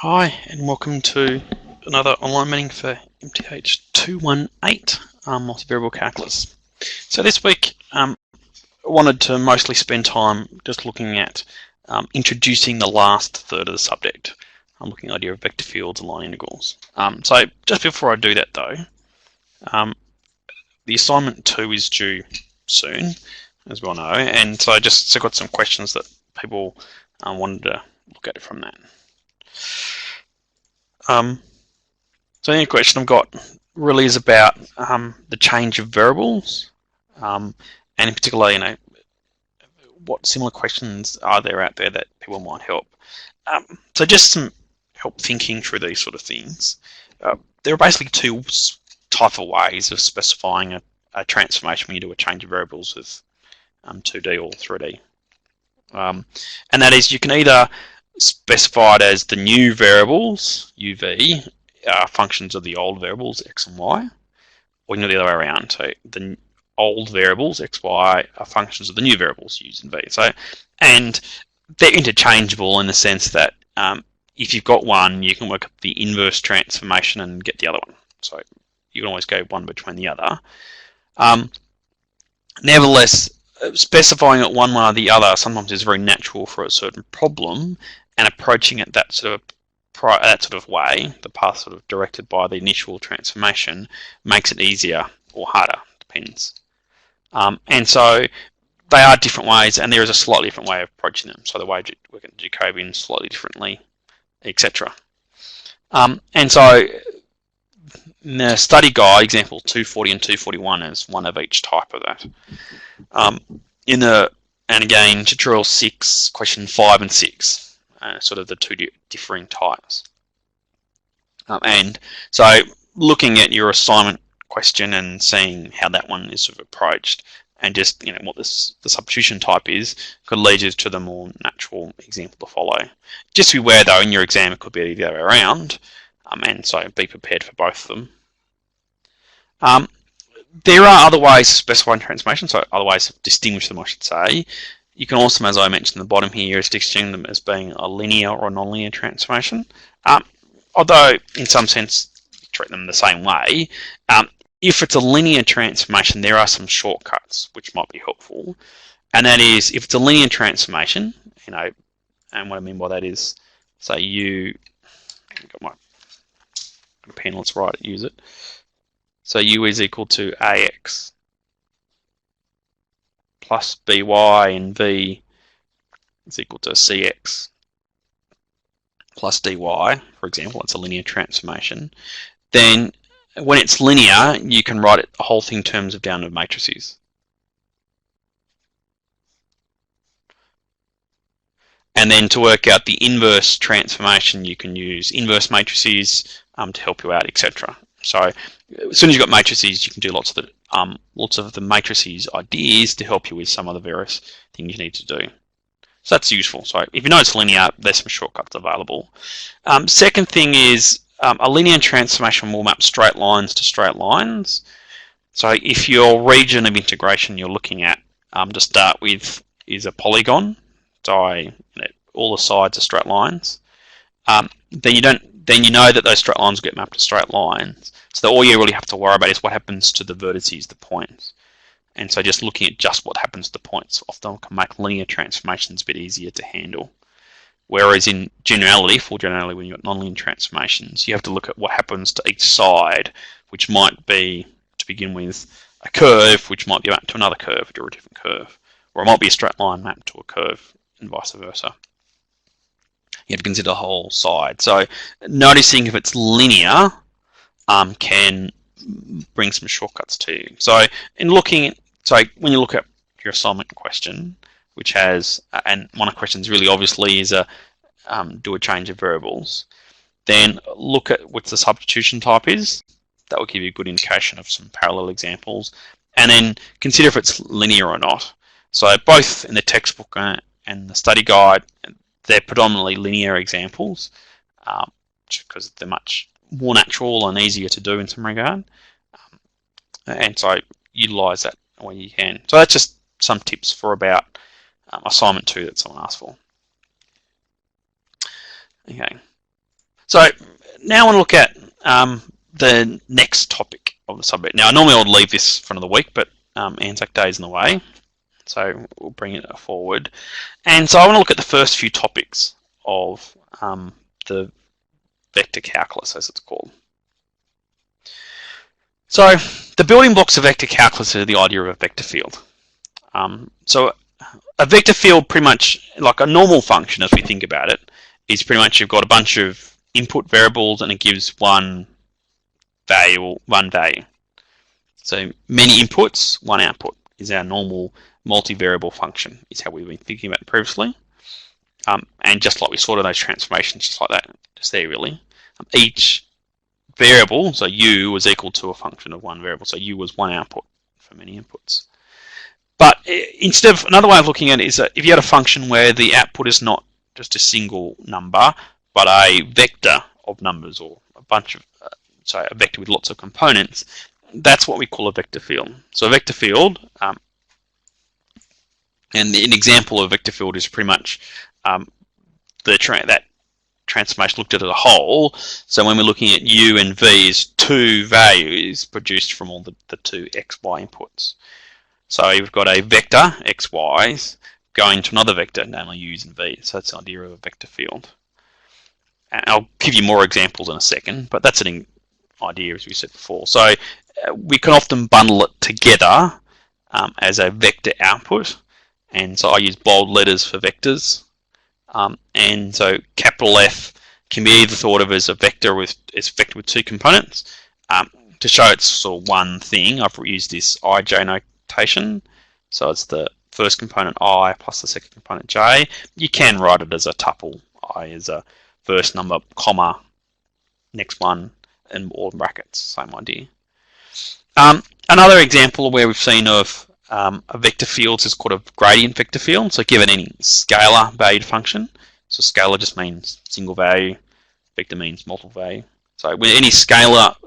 Hi and welcome to another online meeting for MTH218 Multivariable Calculus. So this week I wanted to mostly spend time just looking at introducing the last third of the subject. I'm looking at the idea of vector fields and line integrals. So just before I do that though, the assignment 2 is due soon, as we all know, and so I just got some questions that people wanted to look at it from that. So the only question I've got really is about the change of variables, and in particular, what similar questions are there out there that people might help. So just some help thinking through these sort of things. There are basically two type of ways of specifying a transformation when you do a change of variables with 2D or 3D. And that is, you can either specify it as the new variables, UV, functions of the old variables, x and y, or you can do the other way around. So the old variables, x, y, are functions of the new variables, u and v. So, and they're interchangeable in the sense that if you've got one, you can work up the inverse transformation and get the other one. So you can always go one between the other. Nevertheless, specifying it one way or the other sometimes is very natural for a certain problem, and approaching it that sort of way, the path sort of directed by the initial transformation, makes it easier or harder, depends. And so they are different ways, and there is a slightly different way of approaching them. So the way we can do Jacobian slightly differently, etc. And so in the study guide, example 240 and 241 is one of each type of that. And again, tutorial 6, question 5 and 6, sort of the two differing types. And so looking at your assignment question and seeing how that one is sort of approached, and just what the substitution type is, could lead you to the more natural example to follow. Just be aware though, in your exam it could be the other way around, and so be prepared for both of them. There are other ways of specifying transformations, so other ways to distinguish them, I should say. You can also, as I mentioned at the bottom here, is distinguish them as being a linear or a non-linear transformation. Although, in some sense, you treat them the same way. If it's a linear transformation, there are some shortcuts which might be helpful. And that is, if it's a linear transformation, and what I mean by that is, say I've got my pen, let's use it. So u is equal to ax plus by, and v is equal to cx plus dy, for example. It's a linear transformation. Then when it's linear, you can write it the whole thing in terms of downward matrices. And then to work out the inverse transformation, you can use inverse matrices to help you out, etc. So as soon as you've got matrices, you can do lots of the matrices ideas to help you with some of the various things you need to do. So that's useful. So if you know it's linear, there's some shortcuts available. Second thing is a linear transformation will map straight lines to straight lines. So if your region of integration you're looking at to start with is a polygon, so all the sides are straight lines, then you know that those straight lines will get mapped to straight lines. So all you really have to worry about is what happens to the vertices, the points. And so just looking at just what happens to the points often can make linear transformations a bit easier to handle. Whereas in generality, full generality, when you've got nonlinear transformations, you have to look at what happens to each side, which might be, to begin with, a curve, which might be mapped to another curve, or a different curve. Or it might be a straight line mapped to a curve, and vice versa. You have to consider the whole side. So noticing if it's linear can bring some shortcuts to you. So when you look at your assignment question, which has, and one of the questions really obviously is do a change of variables, then look at what the substitution type is. That will give you a good indication of some parallel examples. And then consider if it's linear or not. So both in the textbook and the study guide, they're predominantly linear examples because they're much more natural and easier to do in some regard. And so utilize that where you can. So that's just some tips for about assignment 2 that someone asked for. Okay. So now I want to look at the next topic of the subject. Now, normally I would leave this for another week, but Anzac Day is in the way, so we'll bring it forward. And so I want to look at the first few topics of the vector calculus, as it's called. So the building blocks of vector calculus are the idea of a vector field. So a vector field, pretty much like a normal function as we think about it, is pretty much you've got a bunch of input variables and it gives one value. So many inputs, one output is our normal multivariable function, is how we've been thinking about it previously. And just like we sorted those transformations, just like that, just there really. Each variable, so u, was equal to a function of one variable. So u was one output for many inputs. But instead of, another way of looking at it is that if you had a function where the output is not just a single number, but a vector of numbers, or a bunch of, so a vector with lots of components, that's what we call a vector field. So a vector field, and an example of a vector field is pretty much that transformation looked at as a whole. So when we're looking at u and v is two values produced from all the two x, y inputs. So you've got a vector, x, y's, going to another vector, namely u's and v's. So that's the idea of a vector field. And I'll give you more examples in a second, but that's an idea as we said before. So we can often bundle it together as a vector output. And so I use bold letters for vectors. And so capital F can be either thought of as a vector with with two components. To show it's sort of one thing, I've used this ij notation. So it's the first component I plus the second component j. You can write it as a tuple. I is a first number, comma, next one, and all brackets. Same idea. Another example where we've seen of a vector field is called a gradient vector field. So given any scalar valued function, so scalar just means single value, vector means multiple value. So with any scalar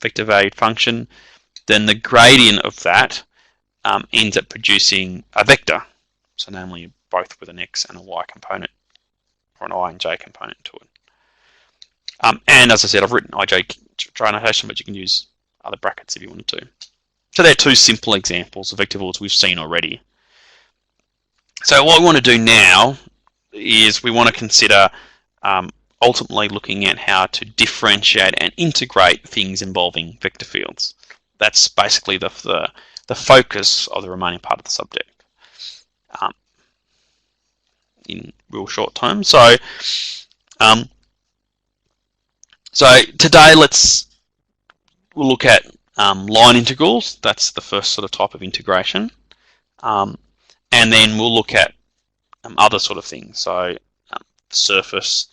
vector valued function, then the gradient of that ends up producing a vector. So namely both with an x and a y component, or an I and j component to it. And as I said, I've written ij notation, but you can use other brackets if you wanted to. So they're two simple examples of vector fields we've seen already. So what we want to do now is we want to consider ultimately looking at how to differentiate and integrate things involving vector fields. That's basically the focus of the remaining part of the subject in real short term. So today we'll look at line integrals. That's the first sort of type of integration. And then we'll look at other sort of things. So surface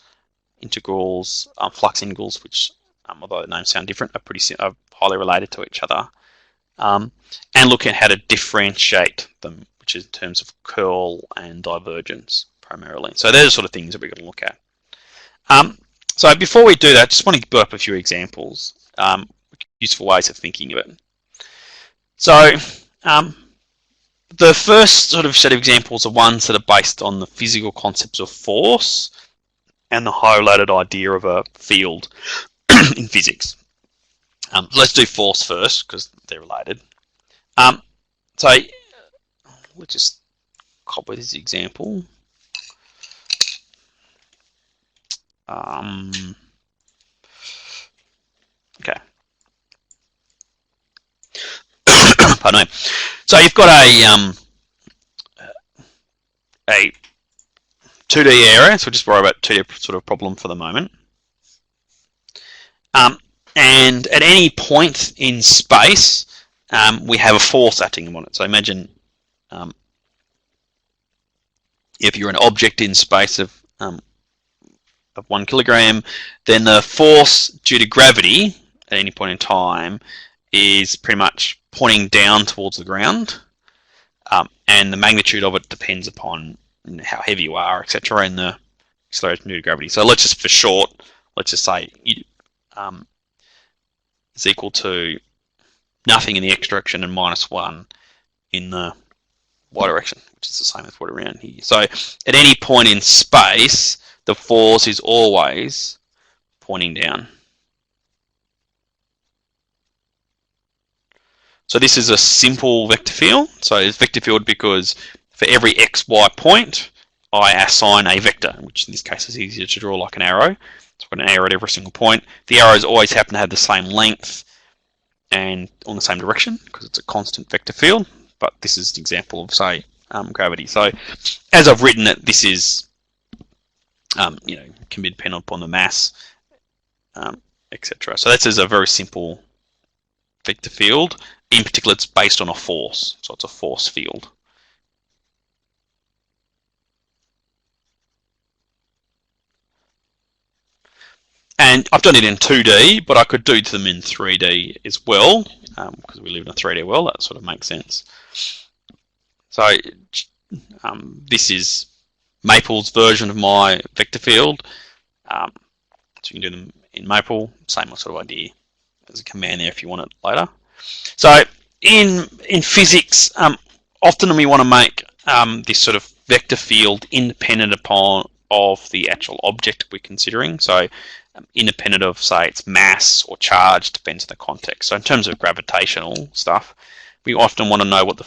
integrals, flux integrals, which although the names sound different, are highly related to each other. And look at how to differentiate them, which is in terms of curl and divergence primarily. So they're the sort of things that we're going to look at. So before we do that, I just want to put up a few examples, useful ways of thinking of it. So the first sort of set of examples are ones that are based on the physical concepts of force and the high related idea of a field in physics. Let's do force first because they're related. So let's just copy this example. Okay. Pardon me. So you've got a 2D area, so we'll just worry about 2D sort of problem for the moment. And at any point in space, we have a force acting on it. So imagine if you're an object in space of 1 kilogram, then the force due to gravity at any point in time is pretty much pointing down towards the ground, and the magnitude of it depends upon how heavy you are, etc., and the acceleration due to gravity. So let's just, for short, let's just say is equal to nothing in the x direction and -1 in the y direction, which is the same as what around here. So at any point in space, the force is always pointing down. So this is a simple vector field. So it's vector field because for every xy point, I assign a vector, which in this case is easier to draw like an arrow. So I've got an arrow at every single point. The arrows always happen to have the same length and on the same direction because it's a constant vector field. But this is an example of, say, gravity. So as I've written it, this is, can be dependent upon the mass, etc. So this is a very simple vector field. In particular, it's based on a force, so it's a force field. And I've done it in 2D, but I could do them in 3D as well, because we live in a 3D world. That sort of makes sense. So this is Maple's version of my vector field. So you can do them in Maple, same sort of idea. There's a command there if you want it later. So in physics, often we want to make this sort of vector field independent of the actual object we're considering. So independent of, say, its mass or charge, depends on the context. So in terms of gravitational stuff, we often want to know what the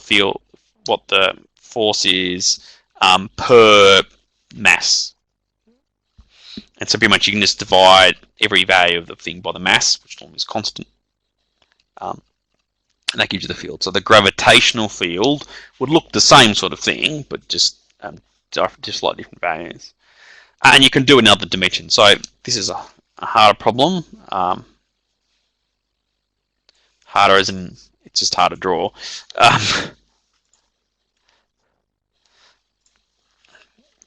force is per mass. And so pretty much you can just divide every value of the thing by the mass, which normally is constant. And that gives you the field. So the gravitational field would look the same sort of thing, but just slightly different values. And you can do another dimension. So this is a harder problem. Harder as in it's just hard to draw.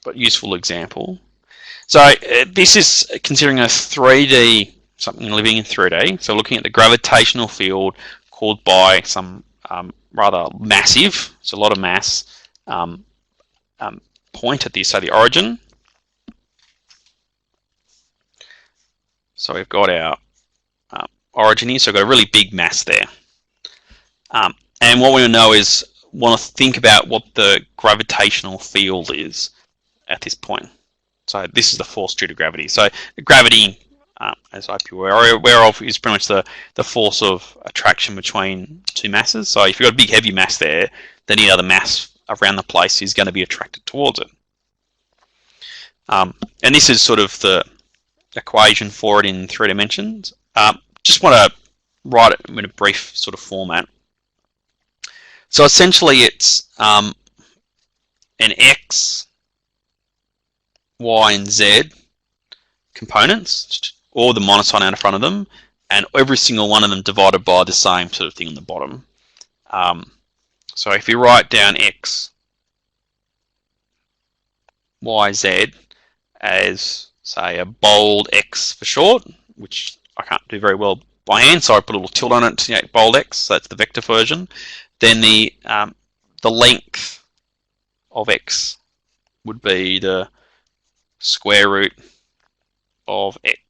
But useful example. So this is considering a 3D, something living in 3D. So looking at the gravitational field caused by some rather massive, so a lot of mass, point at the origin. So we've got our origin here, so we've got a really big mass there. And what we want to know is, want to think about what the gravitational field is at this point. So this is the force due to gravity. So gravity, as I hope you're aware of, is pretty much the force of attraction between two masses. So if you've got a big heavy mass there, then any other mass around the place is going to be attracted towards it. And this is sort of the equation for it in 3 dimensions. Just want to write it in a brief sort of format. So essentially it's an x, y, and z components, or the minus sign out in front of them, and every single one of them divided by the same sort of thing on the bottom. So if you write down x, y, z as, say, a bold X for short, which I can't do very well by hand, so I put a little tilde on it to make bold X, so that's the vector version. Then the length of X would be the square root of X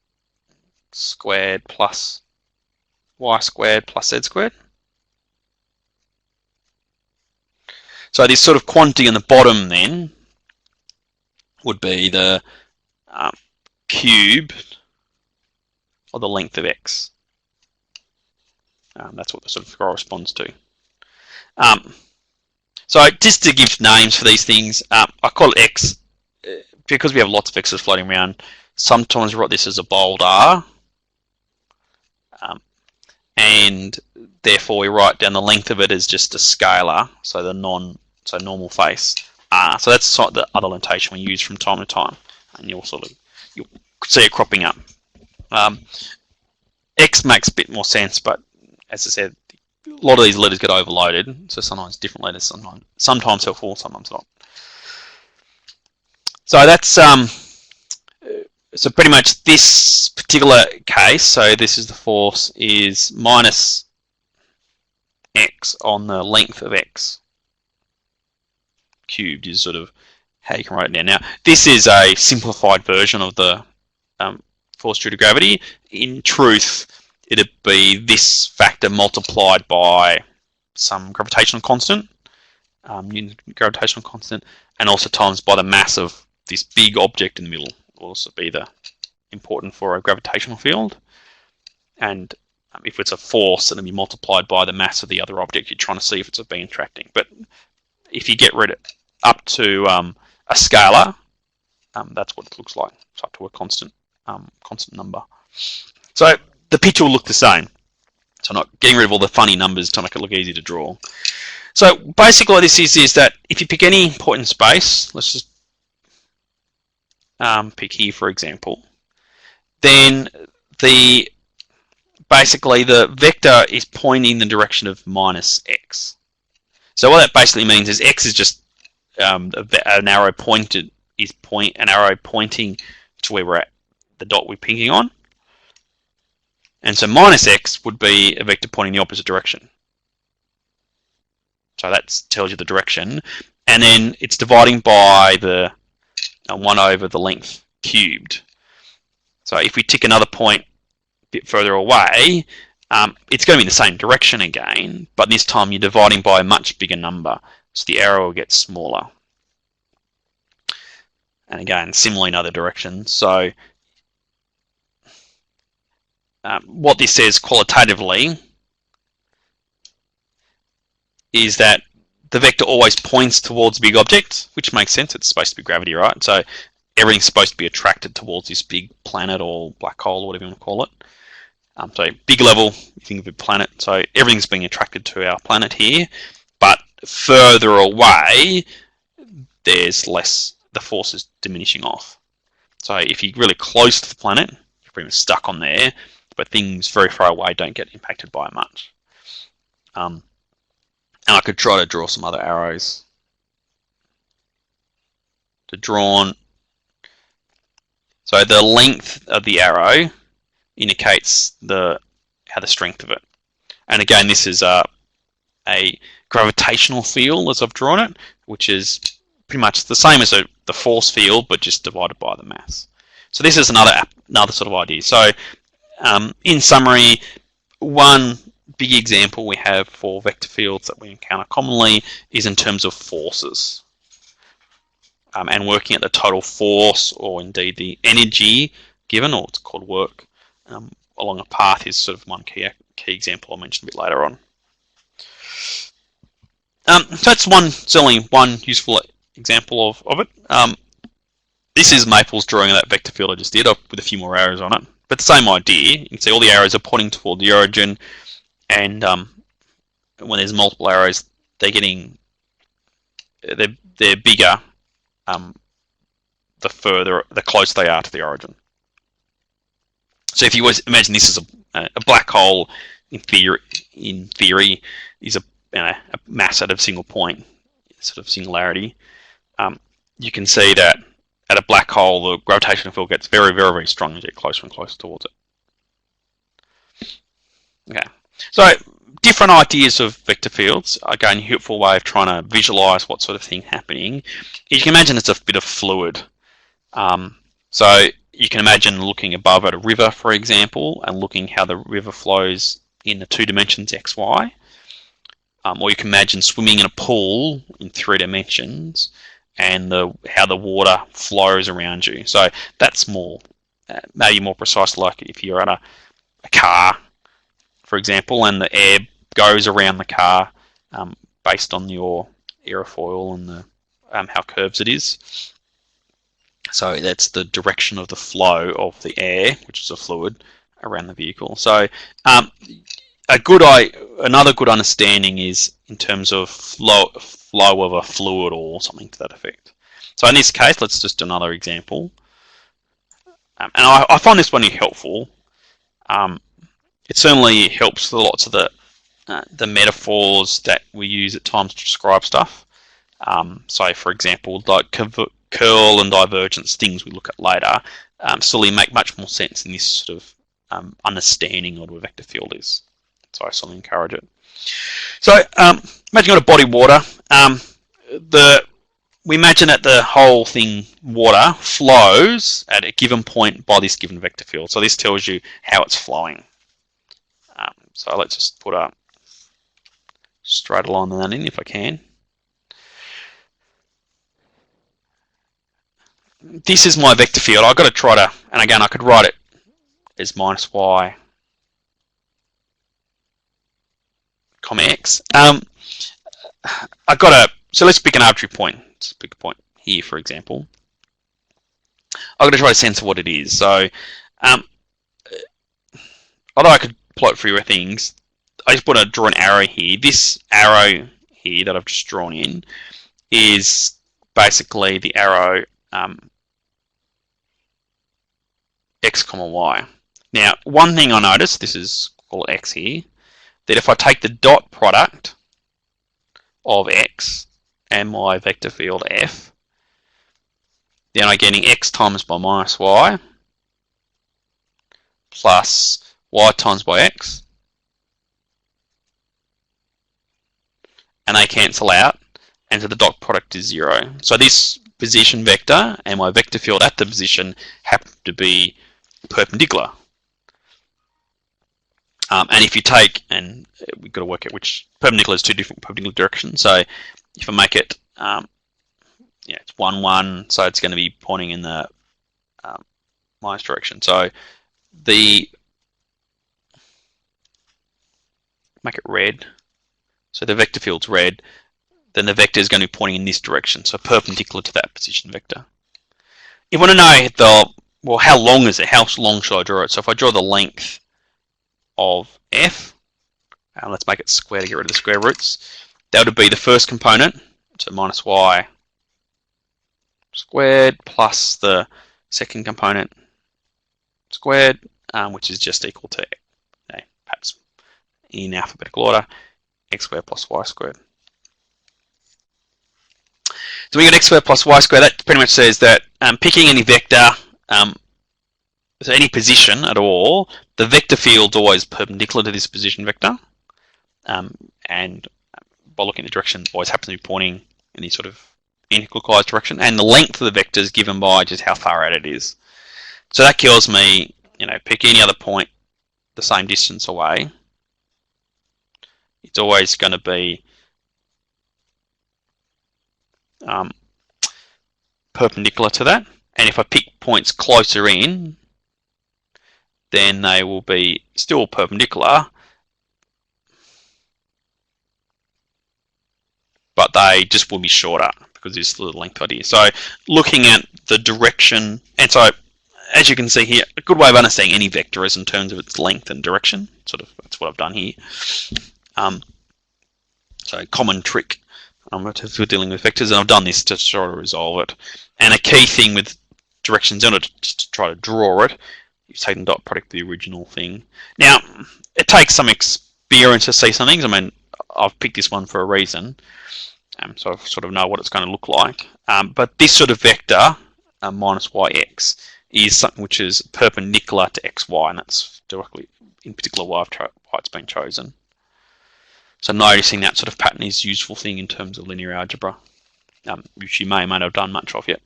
squared plus Y squared plus Z squared. So this sort of quantity on the bottom then would be the cube of the length of X. That's what this sort of corresponds to. So just to give names for these things, I call it X because we have lots of X's floating around. Sometimes we write this as a bold R, and therefore we write down the length of it as just a scalar, so the normal face R. So that's the other notation we use from time to time, and you'll see it cropping up. X makes a bit more sense, but as I said, a lot of these letters get overloaded, so sometimes different letters sometimes helpful, sometimes not. So that's so pretty much this particular case. So this is the force is minus x on the length of x cubed is sort of how you can write it down. Now this is a simplified version of the force due to gravity. In truth, it'd be this factor multiplied by some gravitational constant, gravitational constant, and also times by the mass of this big object in the middle. Will also be the important for a gravitational field. And if it's a force, it'll be multiplied by the mass of the other object you're trying to see if it's been attracting. But if you get rid of up to a scalar, that's what it looks like. It's up to a constant number. So the picture will look the same. So I'm not getting rid of all the funny numbers to make it look easy to draw. So basically what this is that if you pick any point in space, let's just pick here for example, then basically the vector is pointing in the direction of minus x. So what that basically means is x is just an arrow pointing to where we're at, the dot we're picking on. And so minus x would be a vector pointing in the opposite direction. So that tells you the direction. And then it's dividing by the 1 over the length cubed. So if we tick another point a bit further away, it's going to be in the same direction again, but this time you're dividing by a much bigger number, so the arrow will get smaller. And again, similarly in other directions. So what this says qualitatively is that the vector always points towards big objects, which makes sense. It's supposed to be gravity, right? So everything's supposed to be attracted towards this big planet or black hole or whatever you want to call it. So big level, you think of a planet. So everything's being attracted to our planet here, but further away, there's less. The force is diminishing off. So if you're really close to the planet, you're pretty much stuck on there, but things very far away don't get impacted by it much. And I could try to draw some other arrows. So the length of the arrow indicates how the strength of it. And again, this is a gravitational field as I've drawn it, which is pretty much the same as the force field, but just divided by the mass. So this is another sort of idea. So in summary, one big example we have for vector fields that we encounter commonly is in terms of forces. And working at the total force, or indeed the energy given, or it's called work, along a path is sort of one key example I'll mention a bit later on. So that's certainly one useful example of it. This is Maple's drawing of that vector field I just did, with a few more arrows on it. But the same idea. You can see all the arrows are pointing toward the origin, and when there's multiple arrows, they're bigger the closer they are to the origin. So if you imagine this as a black hole, in theory is a mass at a single point, sort of singularity. You can see that at a black hole, the gravitational field gets very, very, very strong as you get closer and closer towards it. Okay, so different ideas of vector fields. Again, a helpful way of trying to visualize what sort of thing happening. You can imagine it's a bit of fluid. So you can imagine looking above at a river, for example, and looking how the river flows in the 2 dimensions x, y. Or you can imagine swimming in a pool in 3 dimensions and how the water flows around you. So that's maybe more precise, like if you're at a car, for example, and the air goes around the car based on your aerofoil and how curves it is. So that's the direction of the flow of the air, which is a fluid, around the vehicle. So another good understanding is in terms of flow of a fluid or something to that effect. So in this case, let's just do another example. And I find this one helpful. It certainly helps with lots of the metaphors that we use at times to describe stuff. So for example, like curl and divergence, things we look at later, certainly make much more sense in this sort of understanding of what a vector field is. So I certainly encourage it. So imagine you've got a body of water. We imagine that the whole thing, water, flows at a given point by this given vector field. So this tells you how it's flowing. So let's just put a straight line on that in if I can. this is my vector field. I've got to try to, and again, I could write it as minus y, comma x. I've got to, so let's pick an arbitrary point. Let's pick a point here, for example. I've got to try to sense what it is. So, although I could plot for your things, I just want to draw an arrow here. This arrow here that I've just drawn in is basically the arrow x comma y. Now, one thing I noticed, this is called x here, that if I take the dot product of x and my vector field f, then I'm getting x times by minus y plus y times by x, and they cancel out, and so the dot product is 0. So this position vector and my vector field at the position happen to be perpendicular. And if you take, and we've got to work out which perpendicular is two different perpendicular directions. So if I make it, it's 1, 1, so it's going to be pointing in the minus direction. So make it red. So the vector field's red. Then the vector is going to be pointing in this direction, so perpendicular to that position vector. You want to know well, how long is it? How long should I draw it? So if I draw the length of f, and let's make it square to get rid of the square roots, that would be the first component, so minus y squared plus the second component squared, which is just equal to, perhaps in alphabetical order, x squared plus y squared. So we got x squared plus y squared. That pretty much says that picking any vector, so any position at all, the vector field's always perpendicular to this position vector, and by looking at the direction, always happens to be pointing in this sort of anti-clockwise direction, and the length of the vector is given by just how far out it is. So that tells me, pick any other point the same distance away. It's always going to be perpendicular to that, and if I pick points closer in, then they will be still perpendicular, but they just will be shorter because this is the length idea. So looking at the direction, and so as you can see here, a good way of understanding any vector is in terms of its length and direction. That's what I've done here. So common trick if you're dealing with vectors, and I've done this to try to resolve it. And a key thing with directions in order to try to draw it, you've taken dot product of the original thing. Now, it takes some experience to see some things. I mean, I've picked this one for a reason, so I sort of know what it's going to look like. But this sort of vector, minus yx, is something which is perpendicular to xy, and that's directly, in particular, why it's been chosen. So noticing that sort of pattern is a useful thing in terms of linear algebra, which you may or may not have done much of yet.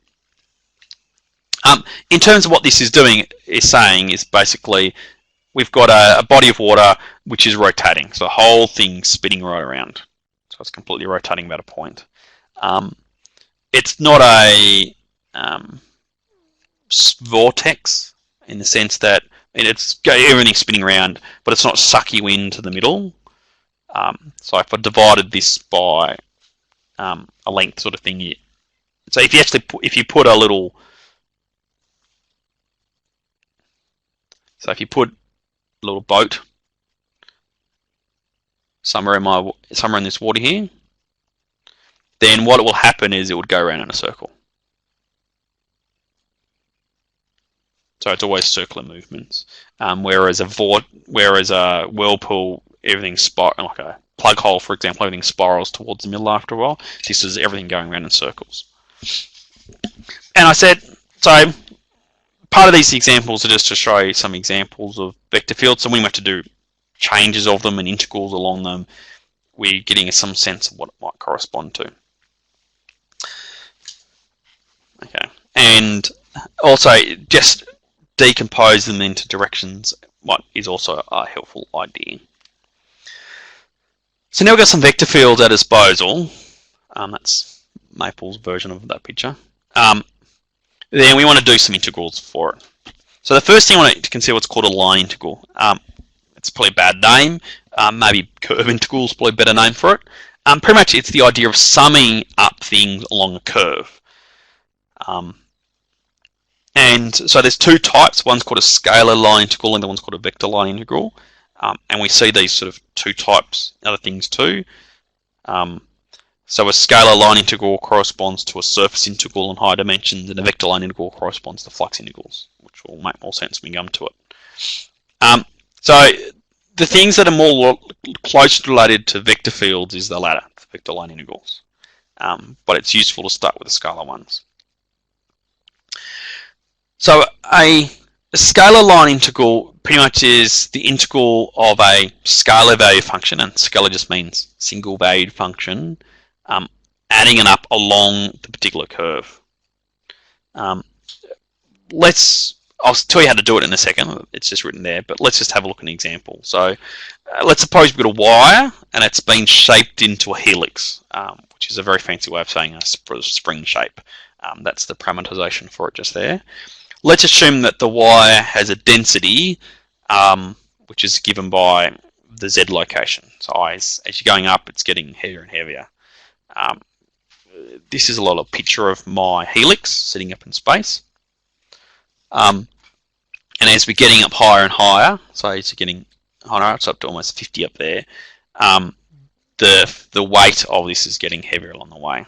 In terms of what this is saying is basically we've got a body of water which is rotating. So the whole thing's spinning right around. So it's completely rotating about a point. It's not a vortex in the sense that everything's spinning around, but it's not sucky wind to the middle. So if I divided this by a length sort of thing, so if you put a little, so if you put a little boat somewhere in this water here, then what will happen is it would go around in a circle. So it's always circular movements, whereas a whirlpool, everything's like a plug hole, for example, everything spirals towards the middle after a while. This is everything going around in circles. And I said, so part of these examples are just to show you some examples of vector fields. So when we have to do changes of them and integrals along them, we're getting some sense of what it might correspond to. Okay, and also just decompose them into directions, what is also a helpful idea. So now we've got some vector fields at disposal. That's Maple's version of that picture. then we want to do some integrals for it. So the first thing I want to consider what's called a line integral. It's probably a bad name. Maybe curve integral is probably a better name for it. Pretty much it's the idea of summing up things along a curve. And so there's two types. One's called a scalar line integral and the one's called a vector line integral. And we see these sort of two types, other things too. So a scalar line integral corresponds to a surface integral in higher dimensions, and a vector line integral corresponds to flux integrals, which will make more sense when we come to it. So the things that are more closely related to vector fields is the latter, the vector line integrals. But it's useful to start with the scalar ones. So a scalar line integral pretty much is the integral of a scalar value function, and scalar just means single valued function, adding it up along the particular curve. I'll tell you how to do it in a second. It's just written there, but let's just have a look at an example. So let's suppose we've got a wire and it's been shaped into a helix, which is a very fancy way of saying a spring shape. That's the parameterization for it just there. Let's assume that the wire has a density, which is given by the Z location. So as you're going up, it's getting heavier and heavier. This is a lot of picture of my helix sitting up in space. And as we're getting up higher and higher, so as you're getting higher, it's up to almost 50 up there, the weight of this is getting heavier along the way.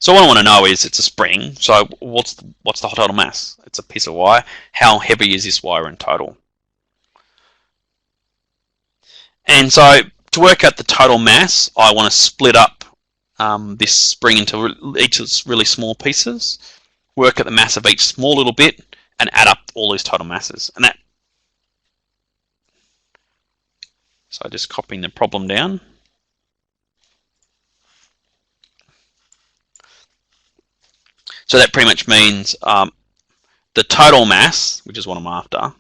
So what I want to know is it's a spring, so what's the total mass? It's a piece of wire. How heavy is this wire in total? And so to work out the total mass, I want to split up this spring into each of its really small pieces, work at the mass of each small little bit, and add up all these total masses. And that. So just copying the problem down. So that pretty much means the total mass, which is what I'm after,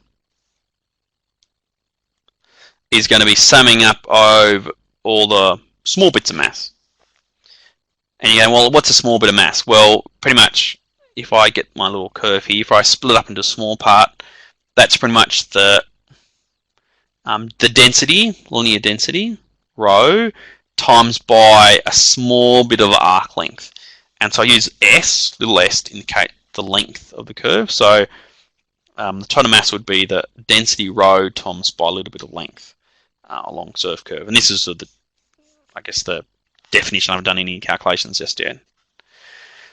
is going to be summing up over all the small bits of mass. And you go, well, what's a small bit of mass? Well, pretty much, if I get my little curve here, if I split it up into a small part, that's pretty much the density, linear density, rho, times by a small bit of arc length. And so I use S, little s, to indicate the length of the curve. So the total mass would be the density rho times by a little bit of length along surf curve. And this is the definition. I haven't done any calculations just yet.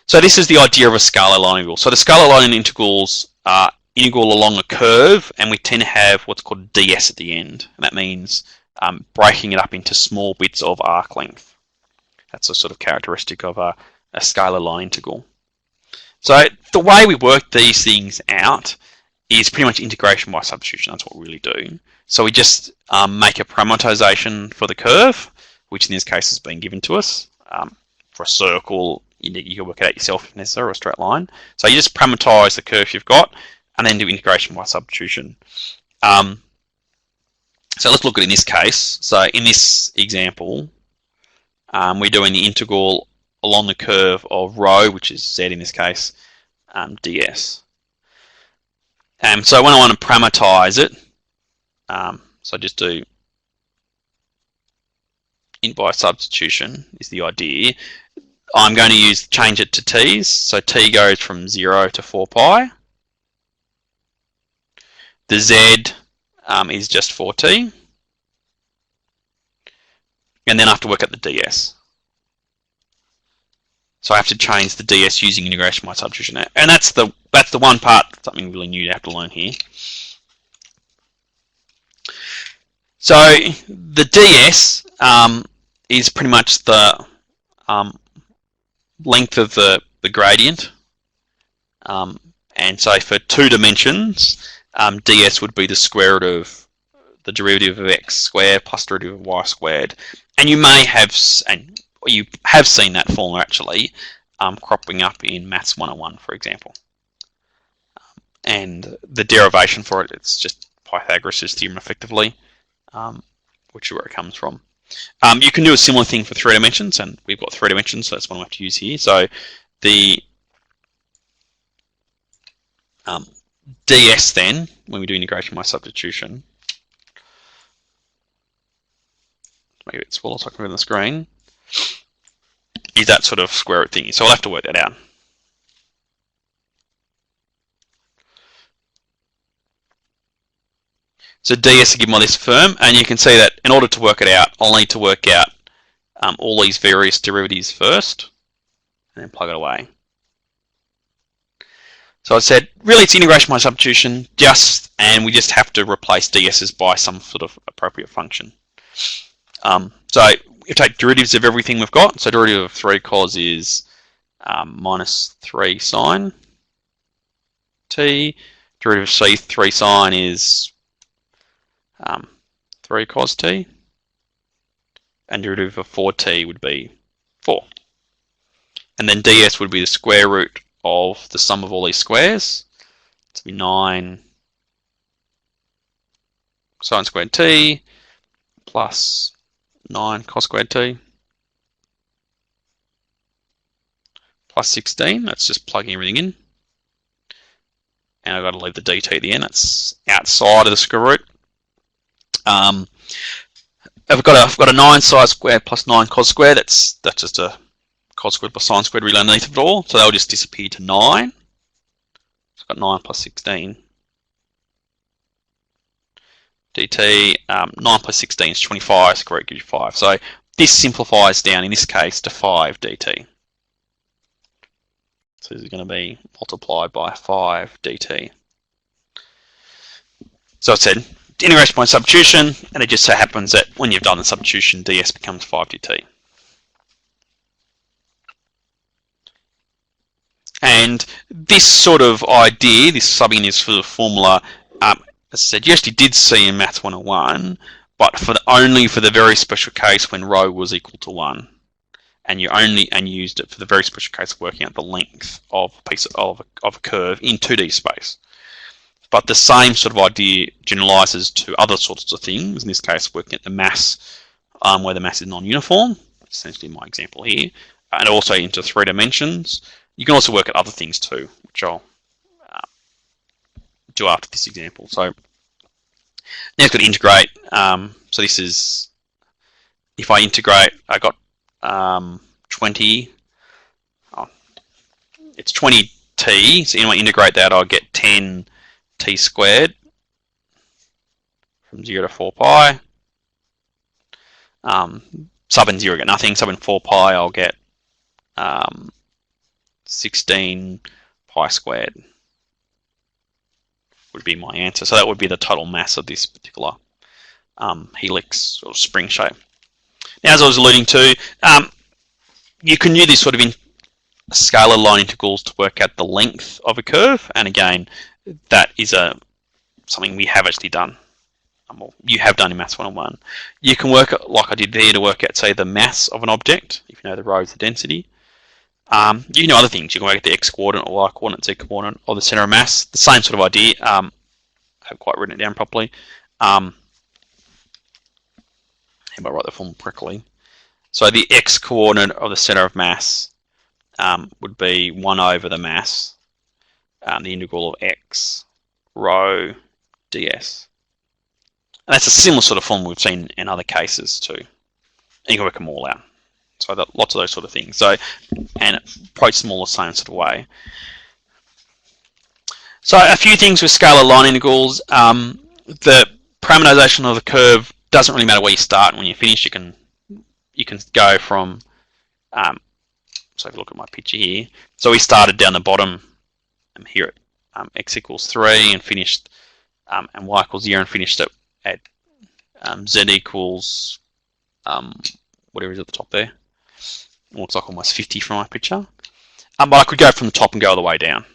So this is the idea of a scalar line integral. So the scalar line integrals are integral along a curve, and we tend to have what's called ds at the end. And that means breaking it up into small bits of arc length. That's a sort of characteristic of a scalar line integral. So the way we work these things out is pretty much integration by substitution. That's what we really do. So we just make a parameterization for the curve, which in this case has been given to us. For a circle, you can work it out yourself if necessary, or a straight line. So you just parameterize the curve you've got and then do integration by substitution. So let's look at it in this case. So in this example, we're doing the integral along the curve of rho, which is z in this case, ds. So when I want to parameterize it, so I just do int by substitution is the idea. I'm going to change it to t's. So t goes from 0 to 4 pi. The z is just 4t. And then I have to work out the ds. So I have to change the ds using integration by substitution. And that's the one part, something really new you have to learn here. So the ds is pretty much the length of the gradient. And so for 2 dimensions, ds would be the square root of the derivative of x squared plus derivative of y squared. And you may have, or you have seen that formula actually cropping up in Maths 101, for example. And the derivation for it, it's just Pythagoras' theorem effectively, which is where it comes from. You can do a similar thing for 3 dimensions, and we've got 3 dimensions, so that's what I have to use here. So the ds then, when we do integration by substitution, make it smaller so I can read on the screen, is that sort of square root thingy. So I'll have to work that out. So ds is given by this firm, and you can see that in order to work it out, I'll need to work out all these various derivatives first, and then plug it away. So I said, really it's integration by substitution, and we just have to replace ds's by some sort of appropriate function. So you take derivatives of everything we've got. So derivative of 3 cos is minus 3 sine t. Derivative of c 3 sine is 3 cos t. And derivative of 4t would be 4. And then ds would be the square root of the sum of all these squares. To be 9 sine squared t plus 9 cos squared t plus 16. That's just plugging everything in. And I've got to leave the dt at the end. That's outside of the square root. I've got a 9 sine squared plus 9 cos squared. That's just a cos squared plus sine squared really underneath of it all. So they'll just disappear to 9. So I've got 9 plus 16 dt. 9 plus 16 is 25. Square root gives you 5. So this simplifies down in this case to 5 dt. So this is going to be multiplied by 5 dt. So I said integration by substitution, and it just so happens that when you've done the substitution, ds becomes 5 dt. And this sort of idea, this subbing this sort of formula, as I said, you actually did see in Maths 101, but only for the very special case when rho was equal to 1. And you used it for the very special case of working out the length of a piece of a curve in 2D space. But the same sort of idea generalizes to other sorts of things, in this case working at the mass, where the mass is non-uniform, essentially my example here, and also into 3 dimensions. You can also work at other things too, which I'll do after this example. So now I've got to integrate. So this is, if I integrate, I got 20, it's 20t, so when I integrate that I'll get 10 t squared from 0 to 4 pi. Sub in 0 I get nothing, sub in 4 pi I'll get 16 pi squared would be my answer. So that would be the total mass of this particular helix or spring shape. Now, as I was alluding to, you can use this sort of scalar line integrals to work out the length of a curve, and again, that is something we have actually done. Well, you have done in Maths 101. You can work like I did there to work out, say, the mass of an object, if you know the rho is the density. You can do other things. You can work out the x coordinate or y coordinate, z coordinate, or the center of mass. The same sort of idea. I haven't quite written it down properly. How about I write the formula correctly? So the x coordinate of the center of mass would be 1 over the mass, the integral of x rho ds. And that's a similar sort of formula we've seen in other cases too. And you can work them all out. So lots of those sort of things. So, and approach them all the same sort of way. So a few things with scalar line integrals. The parameterization of the curve doesn't really matter where you start and when you finish. You can go from, so if you look at my picture here. So we started down the bottom here at x equals 3 and finished, and y equals 0 and finished at z equals whatever is at the top there. It looks like almost 50 from my picture. But I could go from the top and go all the way down.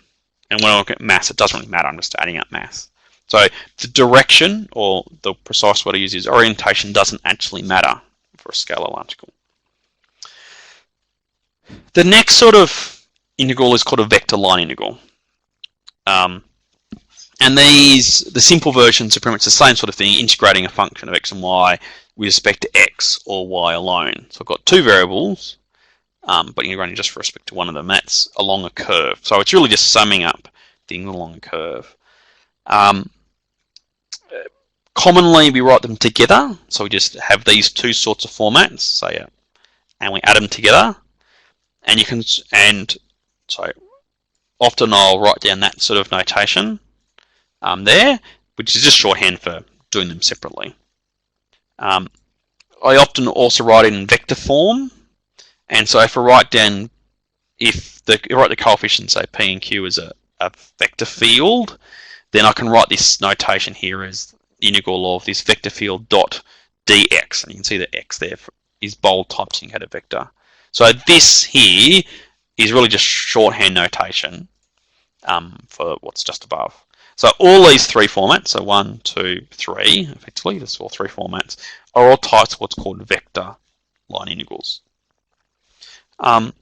And when I look at mass, it doesn't really matter. I'm just adding up mass. So the direction, or the precise word I use is orientation, doesn't actually matter for a scalar line integral. The next sort of integral is called a vector line integral. And the simple versions are pretty much the same sort of thing, integrating a function of x and y with respect to x or y alone. So I've got two variables, but integrating just with respect to one of them. That's along a curve. So it's really just summing up things along a curve. Commonly, we write them together, so we just have these two sorts of formats. So yeah, and we add them together, and you can so often I'll write down that sort of notation there, which is just shorthand for doing them separately. I often also write it in vector form, and so if I write down, if you write the coefficients, say P and Q as a vector field, then I can write this notation here as the integral of this vector field dot dx, and you can see the x there is bold typed so you can get a vector. So this here is really just shorthand notation for what's just above. So all these three formats, so 1, 2, 3, effectively, that's all three formats, are all types of what's called vector line integrals. Now,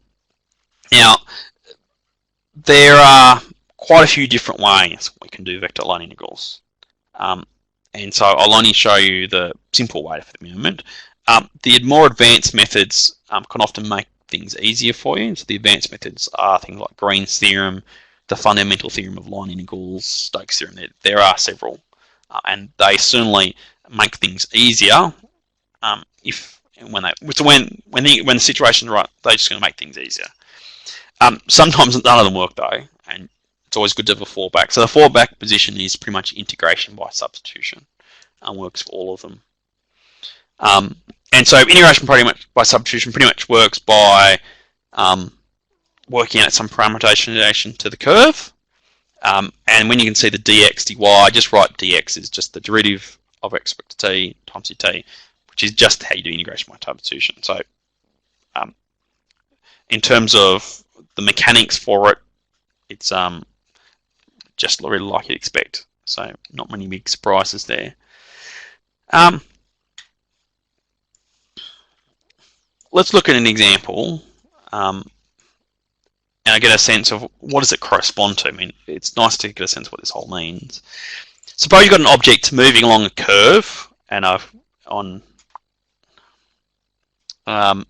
there are quite a few different ways we can do vector line integrals. And so I'll only show you the simple way for the moment. The more advanced methods can often make things easier for you. So the advanced methods are things like Green's theorem, the fundamental theorem of line integrals, Stokes' theorem. There are several, and they certainly make things easier. When the situation's right, they're just going to make things easier. Sometimes none of them work though, and it's always good to have a fallback. So the fallback position is pretty much integration by substitution, and works for all of them. And so integration by substitution pretty much works by working out some parameterization to the curve. And when you can see the dx, dy, just write dx is just the derivative of x to t times dt, which is just how you do integration by substitution. So in terms of the mechanics for it, it's just really like you'd expect. So not many big surprises there. Let's look at an example, and I get a sense of what does it correspond to. I mean, it's nice to get a sense of what this whole means. Suppose you've got an object moving along a curve, and on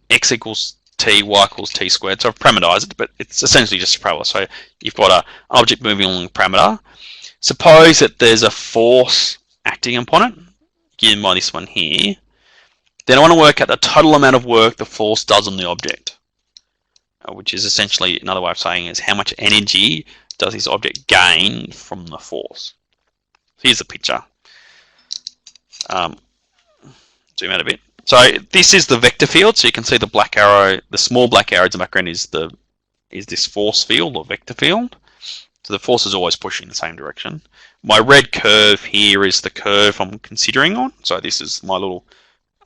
x equals t, y equals t squared. So I've parameterized it, but it's essentially just a parabola. So you've got an object moving along a parameter. Suppose that there's a force acting upon it, given by this one here. Then I want to work out the total amount of work the force does on the object, which is essentially another way of saying is how much energy does this object gain from the force. Here's the picture. Zoom out a bit. So this is the vector field. So you can see the black arrow, the small black arrow in the background is this force field or vector field. So the force is always pushing in the same direction. My red curve here is the curve I'm considering on. So this is my little,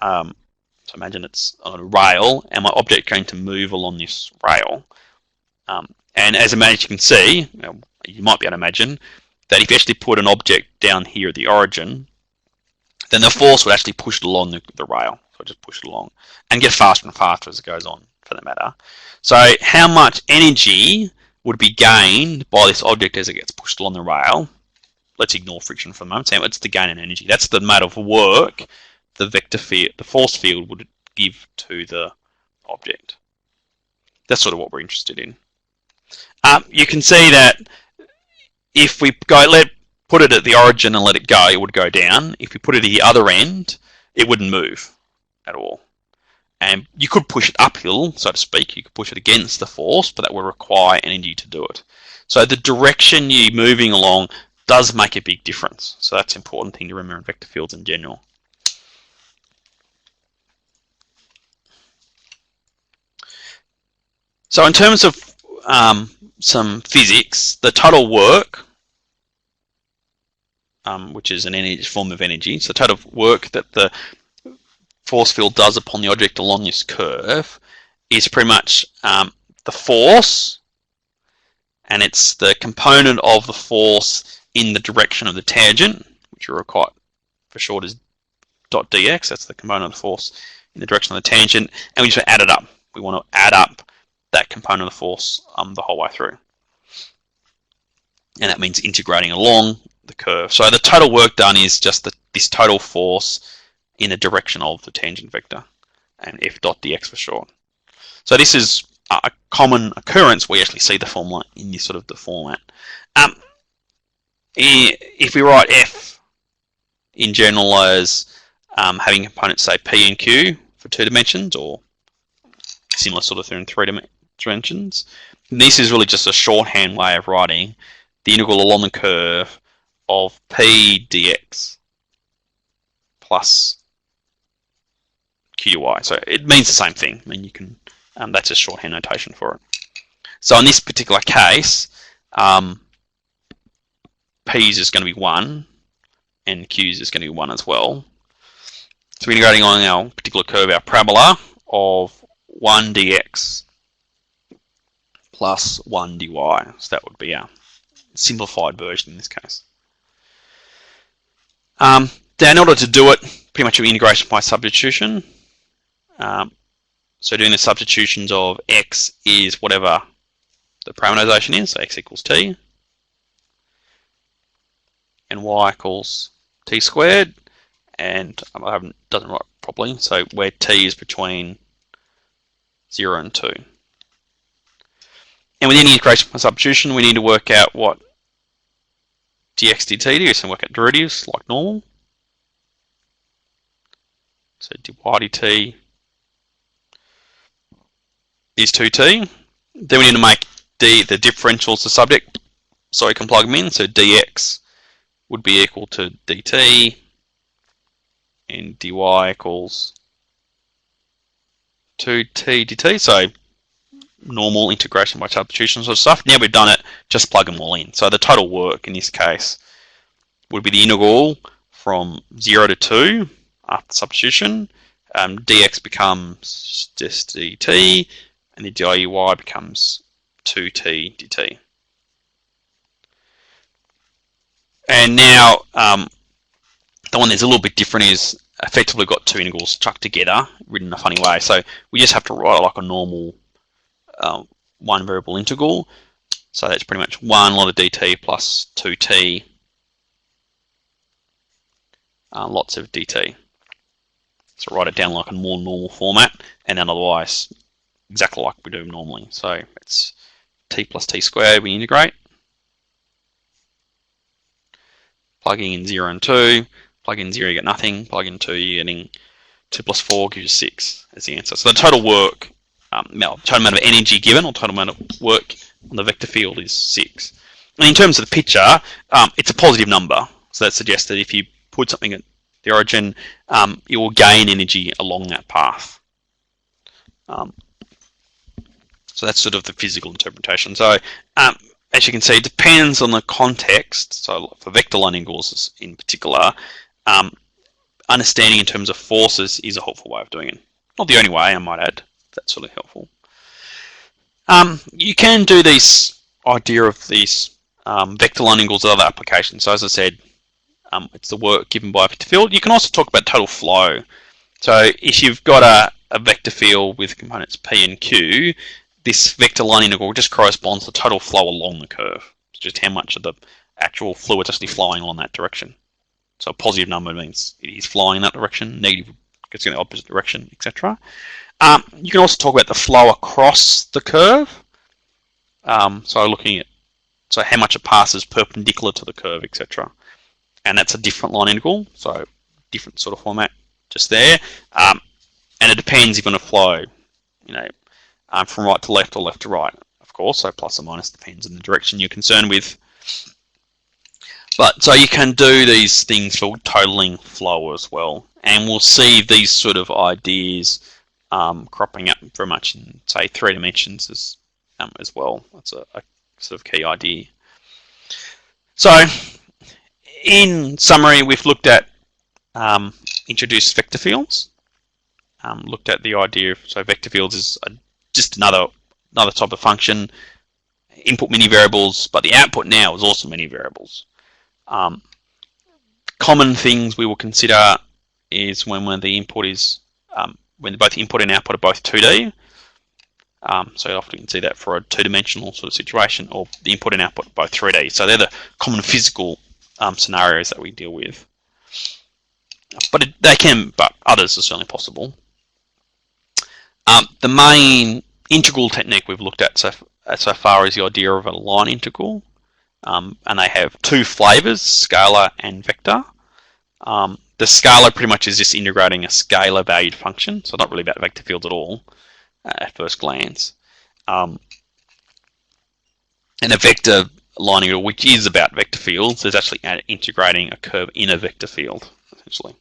so imagine it's on a rail and my object going to move along this rail. And as you can see, you might be able to imagine that if you actually put an object down here at the origin, then the force would actually push it along the rail. So just push it along and get faster and faster as it goes on, for that matter. So how much energy would be gained by this object as it gets pushed along the rail? Let's ignore friction for the moment. So it's the gain in energy. That's the amount of work the vector field, the force field, would give to the object. That's sort of what we're interested in. You can see that if we put it at the origin and let it go, it would go down. If we put it at the other end, it wouldn't move at all. And you could push it uphill, so to speak. You could push it against the force, but that would require energy to do it. So the direction you're moving along does make a big difference. So that's an important thing to remember in vector fields in general. So in terms of some physics, the total work, which is an form of energy, so total work that the force field does upon the object along this curve is pretty much the force, and it's the component of the force in the direction of the tangent, which you'll recall for short as dot dx. That's the component of the force in the direction of the tangent, and we just add it up. We want to add up that component of the force the whole way through, and that means integrating along the curve. So the total work done is just this total force in the direction of the tangent vector, and f dot dx for short. So this is a common occurrence. We actually see the formula in this sort of the format. if we write f in general as having components, say, p and q for 2 dimensions, or similar sort of thing in 3 dimensions, this is really just a shorthand way of writing the integral along the curve of p dx plus q dy. So it means the same thing. I mean, you can that's a shorthand notation for it. So in this particular case, p's is going to be 1 and q's is going to be 1 as well. So we're integrating on our particular curve, our parabola of 1 dx plus 1 dy. So that would be our simplified version in this case. Now in order to do it, pretty much integration by substitution. So doing the substitutions of x is whatever the parameterization is, so x equals t, and y equals t squared, and I haven't done it right properly, so where t is between 0 and 2. And with any integration by substitution, we need to work out what dx dt is, and work out derivatives like normal. So dy dt is 2t. Then we need to make d the differentials the subject, so we can plug them in. So dx would be equal to dt, and dy equals 2t dt. So normal integration by substitution sort of stuff. Now we've done it, just plug them all in. So the total work in this case would be the integral from 0 to 2 after substitution. Dx becomes just dt, and the dy becomes 2t dt. And now the one that's a little bit different is effectively got two integrals chucked together, written in a funny way. So we just have to write it like a normal one variable integral. So that's pretty much 1 lot of dt plus 2t lots of dt. So write it down like a more normal format, and then otherwise exactly like we do normally. So it's t plus t squared, we integrate. Plugging in 0 and 2, plug in 0 you get nothing, plug in 2 you're getting 2 plus 4 gives you 6 as the answer. So the total work, total amount of energy given, or total amount of work on the vector field is 6. And in terms of the picture, it's a positive number. So that suggests that if you put something at the origin, it will gain energy along that path. So that's sort of the physical interpretation. So as you can see, it depends on the context. So for vector line integrals in particular, understanding in terms of forces is a helpful way of doing it. Not the only way, I might add. That's sort of helpful. You can do this idea of these vector line integrals with other applications. So as I said, it's the work given by a vector field. You can also talk about total flow. So if you've got a vector field with components p and q, this vector line integral just corresponds to the total flow along the curve. It's just how much of the actual fluid is actually flowing along that direction. So a positive number means it is flowing in that direction, negative gets in the opposite direction, etc. You can also talk about the flow across the curve. So looking at how much it passes perpendicular to the curve, etc. And that's a different line integral, so different sort of format just there. And it depends if you're going to flow, from right to left or left to right, of course. So plus or minus depends on the direction you're concerned with. But so you can do these things for totaling flow as well, and we'll see these sort of ideas cropping up very much in, say, 3 dimensions as well. That's a sort of key idea. So, in summary, we've looked at introduced vector fields. Looked at the idea of vector fields is just another type of function. Input many variables, but the output now is also many variables. Common things we will consider is when the input is when both input and output are both 2D. So you often can see that for a two-dimensional sort of situation, or the input and output are both 3D. So they're the common physical scenarios that we deal with. But others are certainly possible. The main integral technique we've looked at so far is the idea of a line integral. and they have two flavors, scalar and vector. The scalar pretty much is just integrating a scalar valued function, so not really about vector fields at all at first glance. And a vector line integral, which is about vector fields, is actually integrating a curve in a vector field, essentially.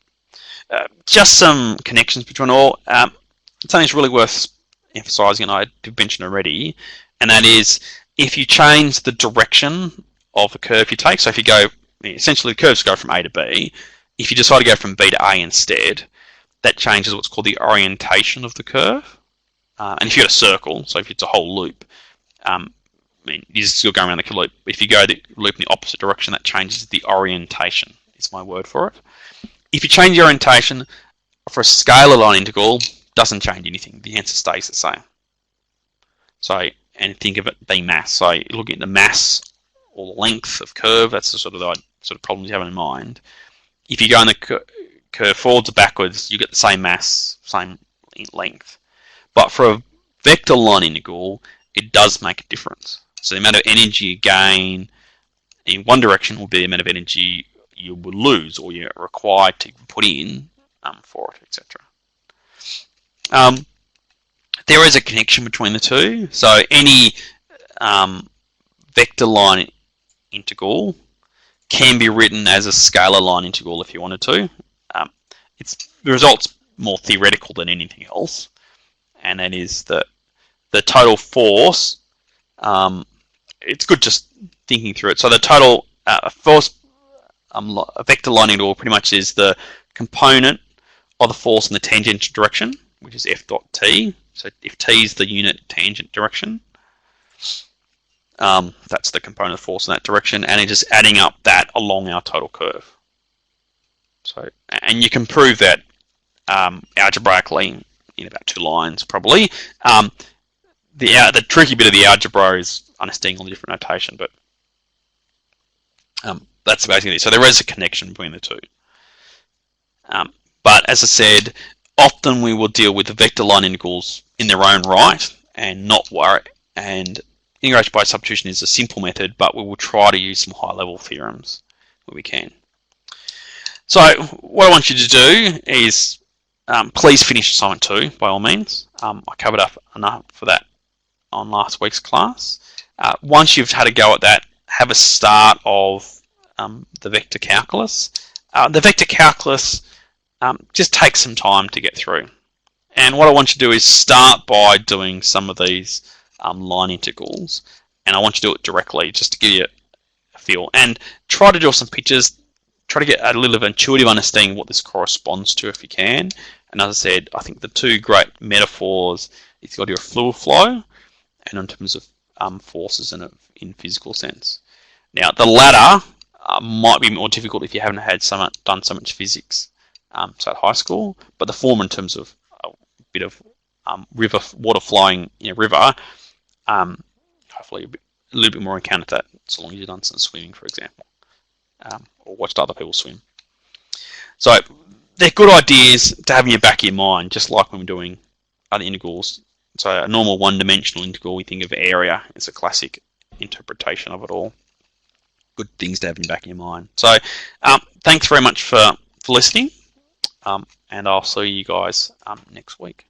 Just some connections between all. Something that's really worth emphasizing, and I did mention already, and that is if you change the direction of the curve you take, so if you go, essentially the curves go from A to B, if you decide to go from B to A instead, that changes what's called the orientation of the curve. And if you've got a circle, so if it's a whole loop, you're still going around the loop. If you go the loop in the opposite direction, that changes the orientation, is my word for it. If you change the orientation for a scalar line integral, doesn't change anything. The answer stays the same. So, and think of it being mass. So you're looking at the mass or the length of curve, that's the sort of problems you have in mind. If you go in the curve forwards or backwards, you get the same mass, same length. But for a vector line integral, it does make a difference. So the amount of energy you gain in one direction will be the amount of energy you will lose or you're required to put in for it, etc. There is a connection between the two. So any vector line integral can be written as a scalar line integral if you wanted to. The result's more theoretical than anything else, and that is that the total force. It's good just thinking through it. So the total force, a vector line integral pretty much is the component of the force in the tangential direction, which is F dot t. So if t is the unit tangent direction, that's the component of force in that direction, and it's just adding up that along our total curve. So, and you can prove that algebraically in about 2 lines, probably. The tricky bit of the algebra is understanding all the different notation, but that's basically it. So there is a connection between the two. But as I said, often we will deal with the vector line integrals in their own right and not worry. And integration by substitution is a simple method, but we will try to use some high-level theorems where we can. So what I want you to do is please finish assignment 2 by all means. I covered up enough for that on last week's class. Once you've had a go at that, have a start of the vector calculus. The vector calculus just takes some time to get through. And what I want you to do is start by doing some of these line integrals. And I want you to do it directly just to give you a feel. And try to draw some pictures. Try to get a little of intuitive understanding of what this corresponds to if you can. And as I said, I think the two great metaphors is you've got your fluid flow and in terms of forces in physical sense. Now, the latter might be more difficult if you haven't done so much physics so at high school, but the former in terms of a bit of water flowing in a river, hopefully a little bit more encountered that so long as you've done some swimming, for example, or watched other people swim. So they're good ideas to have in your back of your mind, just like when we're doing other integrals. So a normal one-dimensional integral, we think of area as a classic interpretation of it all. Good things to have in the back of your mind. So thanks very much for listening, and I'll see you guys next week.